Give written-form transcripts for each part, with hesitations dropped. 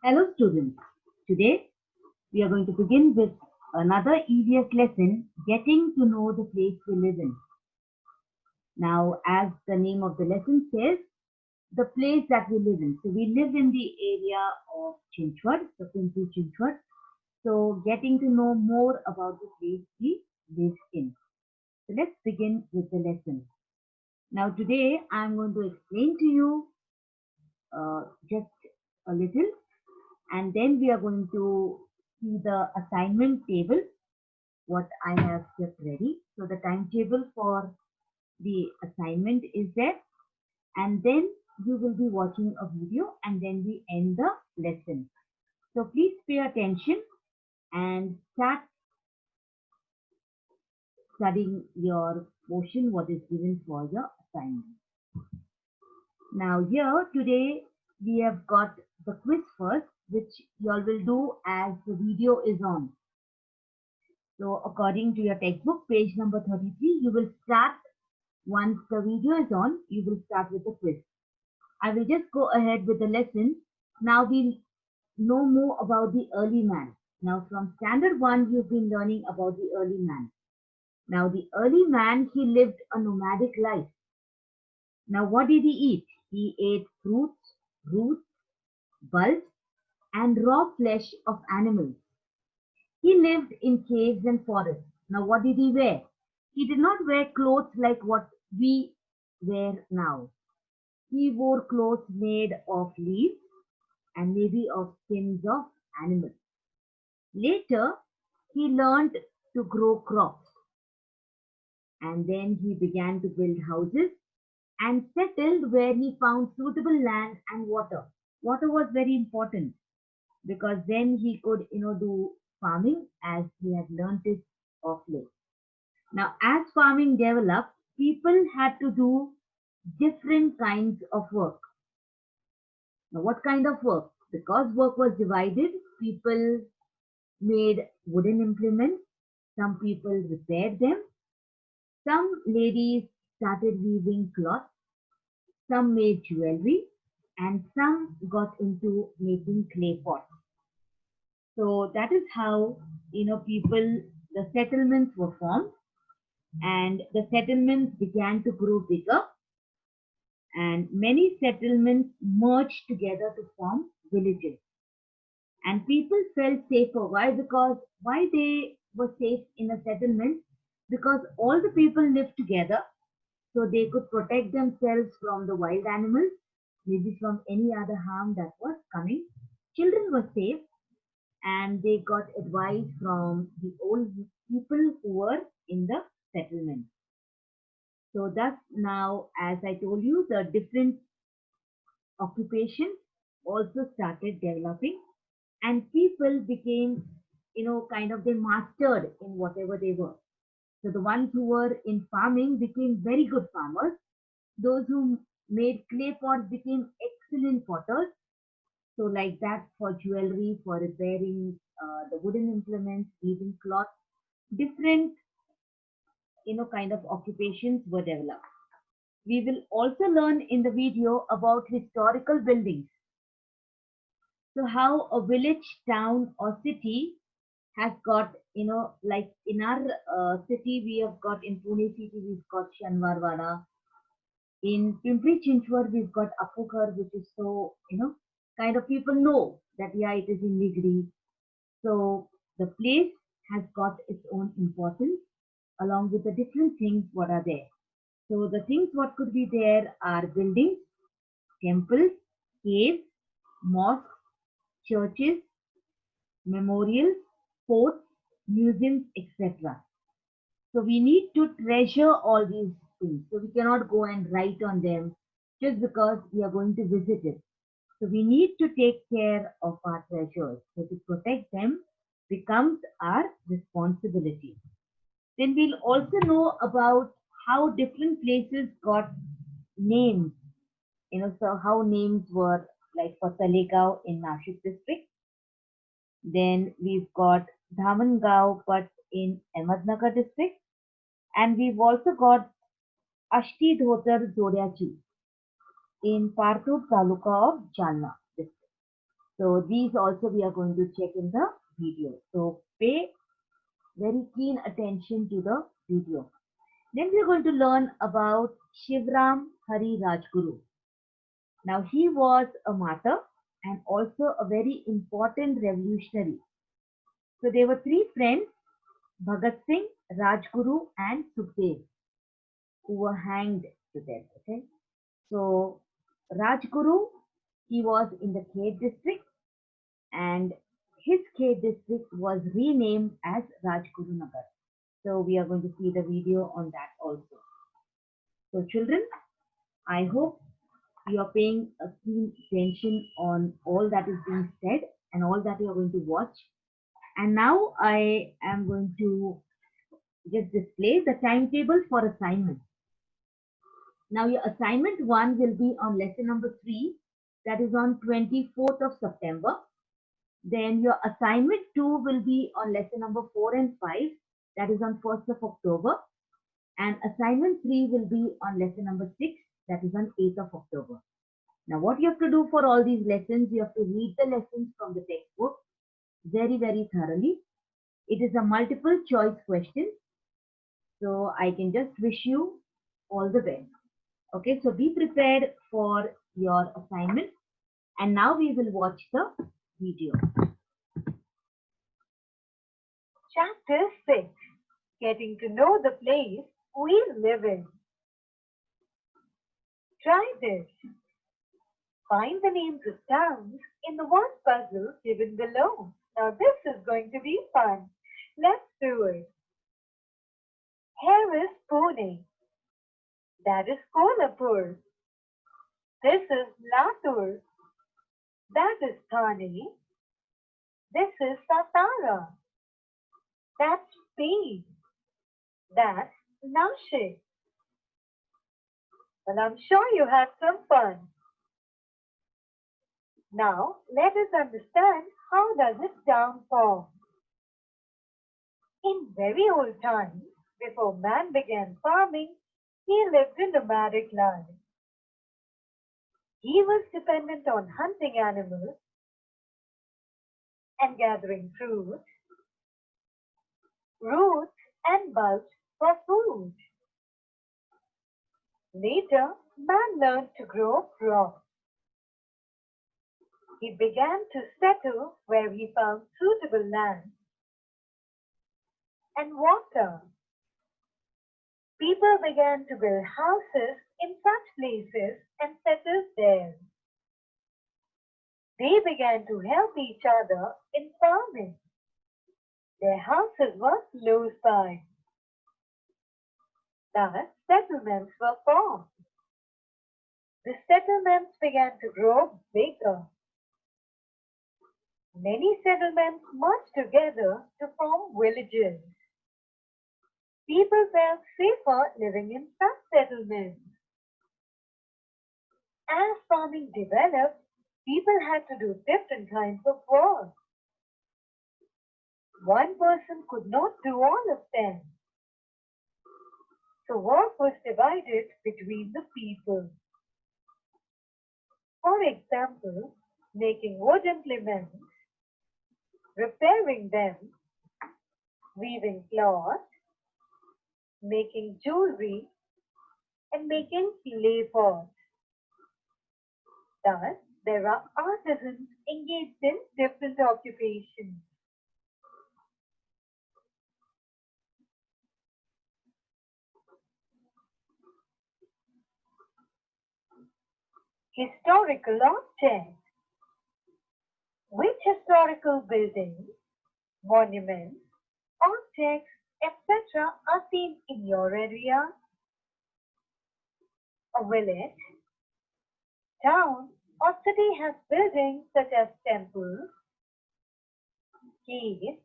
Hello students, today we are going to begin with another EVS lesson, getting to know the place we live in. Now, as the name of the lesson says, the place that we live in. So we live in the area of Chinchwad, so Pimpri Chinchwad. So getting to know more about the place we live in. So let's begin with the lesson. Now today I'm going to explain to you just a little, and then we are going to see the assignment table what I have kept ready. So the timetable for the assignment is there, and then you will be watching a video and then we end the lesson. So please pay attention and start studying your portion what is given for your assignment. Now here today we have got the quiz first, which you all will do as the video is on. So according to your textbook, page number 33, you will start once the video is on, you will start with the quiz. I will just go ahead with the lesson. Now we'll know more about the early man. Now from standard 1, you've been learning about the early man. Now the early man, he lived a nomadic life. Now what did he eat? He ate fruits, roots, bulbs, and raw flesh of animals. He lived in caves and forests. Now, what did he wear? He did not wear clothes like what we wear now. He wore clothes made of leaves and maybe of skins of animals. Later, he learned to grow crops and then he began to build houses and settled where he found suitable land and water. Water was very important because then he could, do farming as he had learned it of late. Now, as farming developed, people had to do different kinds of work. Now, what kind of work? Because work was divided, people made wooden implements, some people repaired them, some ladies started weaving cloth, some made jewelry, and some got into making clay pots. So that is how, people, the settlements were formed, and the settlements began to grow bigger, and many settlements merged together to form villages. And people felt safer. Why? Because why they were safe in a settlement? Because all the people lived together, so they could protect themselves from the wild animals, maybe from any other harm that was coming. Children were safe, and they got advice from the old people who were in the settlement. So thus now, as I told you, the different occupations also started developing and people became, kind of they mastered in whatever they were. So the ones who were in farming became very good farmers. Those who made clay pots became excellent potters. So like that for jewelry, for repairing the wooden implements, weaving cloth, different, kind of occupations were developed. We will also learn in the video about historical buildings. So how a village, town or city has got, like in our city, we have got in Pune city, we've got Shanwarwada. In Pimpri Chinchwad, we've got Apukar, which is so, kind of people know that, yeah, it is in Nigri. So the place has got its own importance along with the different things what are there. So the things what could be there are buildings, temples, caves, mosques, churches, memorials, forts, museums, etc. So we need to treasure all these things. So we cannot go and write on them just because we are going to visit it. So we need to take care of our treasures. So to protect them becomes our responsibility. Then we'll also know about how different places got names. So how names were like for Talegaon in Nashik district. Then we've got Dhamangao, but in Ahmednagar district. And we've also got Ashti Dhotar Zodiachi in Partur Taluka of Jalna district. So these also we are going to check in the video. So pay very keen attention to the video. Then we are going to learn about Shivram Hari Rajguru. Now he was a martyr and also a very important revolutionary. So there were three friends, Bhagat Singh, Rajguru and Sukhdev, who were hanged to death. Okay. So Rajguru, he was in the Khed district and his Khed district was renamed as Rajguru Nagar. So we are going to see the video on that also. So children, I hope you are paying a keen attention on all that is being said and all that you are going to watch. And now I am going to just display the timetable for assignment. Now your assignment 1 will be on lesson number 3, that is on 24th of September. Then your assignment 2 will be on lesson number 4 and 5, that is on 1st of October. And assignment 3 will be on lesson number 6, that is on 8th of October. Now what you have to do for all these lessons, you have to read the lessons from the textbook very, very thoroughly. It is a multiple choice question. So I can just wish you all the best. Okay, so be prepared for your assignment. And now we will watch the video. Chapter 6. Getting to know the place we live in. Try this. Find the names of towns in the word puzzle given below. Now this is going to be fun. Let's do it. Here is Pune. That is Kolhapur. This is Latur. That is Thane. This is Satara. That's Spain. That's Nashik. Well, I'm sure you had some fun. Now, let us understand how does it town form. In very old times, before man began farming, he lived a nomadic life. He was dependent on hunting animals and gathering fruit, roots and bulbs for food. Later, man learned to grow crops. He began to settle where he found suitable land and water. People began to build houses in such places and settled there. They began to help each other in farming. Their houses were close by. Thus, settlements were formed. The settlements began to grow bigger. Many settlements merged together to form villages. People felt safer living in such settlements. As farming developed, people had to do different kinds of work. One person could not do all of them. So work was divided between the people. For example, making wood implements, repairing them, weaving cloth, making jewelry, and making clay pots. Thus, there are artisans engaged in different occupations. Historical objects. Which historical buildings, monuments, objects, etc. are seen in your area? A village, town, or city has buildings such as temples, caves,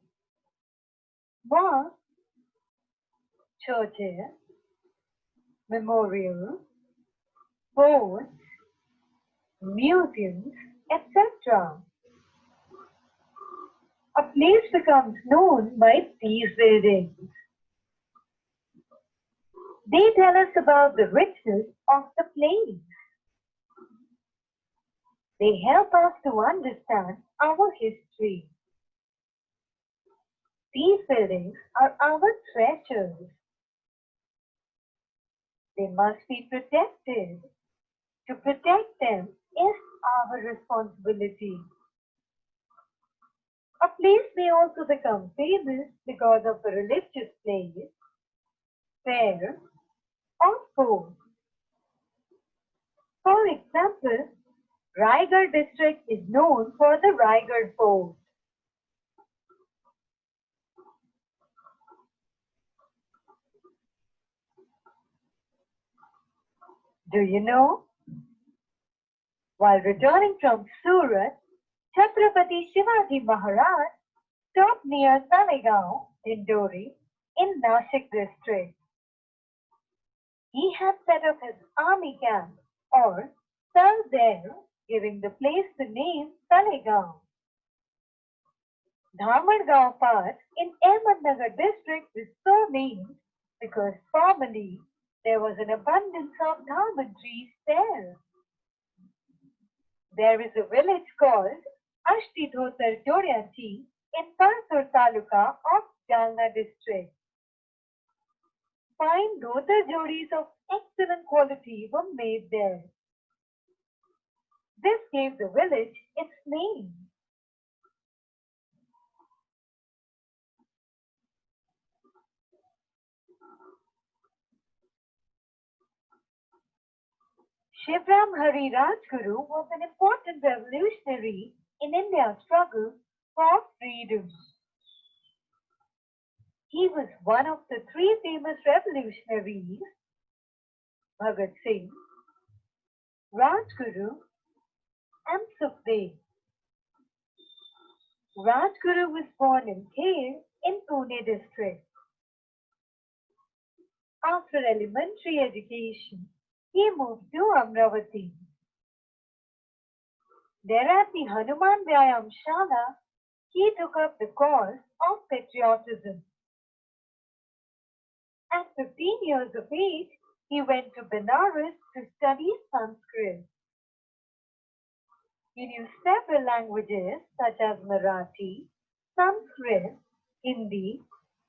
mosques, churches, memorials, forts, museums, etc. A place becomes known by these buildings. They tell us about the richness of the place. They help us to understand our history. These buildings are our treasures. They must be protected. To protect them is our responsibility. A place may also become famous because of a religious place, fair, or fort. For example, Raigad district is known for the Raigad Fort. Do you know? While returning from Surat, Chhatrapati Shivaji Maharaj stopped near Talegaon, Dindori, in Nashik district. He had set up his army camp or cell there, giving the place the name Talegaon. Dharmadgaon part in Ahmednagar district is so named because formerly there was an abundance of dharma trees there. There is a village called Ashtidhotar Jodyanchi in Pansur Taluka of Jalna district. Fine dhotar jodis of excellent quality were made there. This gave the village its name. Shivram Hari Rajguru was an important revolutionary in India's struggle for freedom. He was one of the three famous revolutionaries, Bhagat Singh, Rajguru, and Sukhdev. Rajguru was born in Kher in Pune district. After elementary education, he moved to Amravati. There at the Hanuman Vyayam Shala, he took up the cause of patriotism. At 15 years of age, he went to Benares to study Sanskrit. He knew several languages such as Marathi, Sanskrit, Hindi,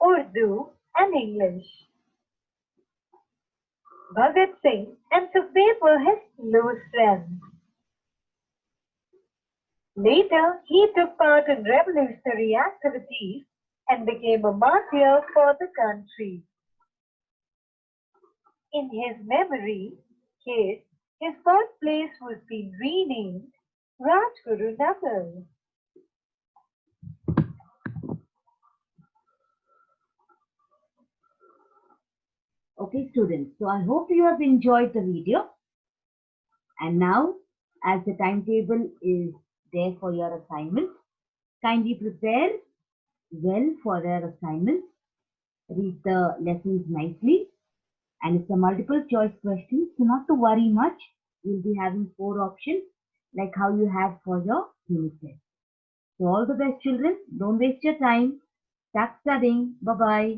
Urdu, and English. Bhagat Singh and Sukhdev were his close friends. Later, he took part in revolutionary activities and became a martyr for the country. In his memory, his birthplace was being renamed Rajguru Nagar. Okay, students, so I hope you have enjoyed the video. And now, as the timetable is there for your assignment, kindly prepare well for your assignments. Read the lessons nicely. And it's a multiple choice question, so not to worry much. You'll be having 4 options like how you have for your unit test. So all the best, children. Don't waste your time. Start studying. Bye-bye.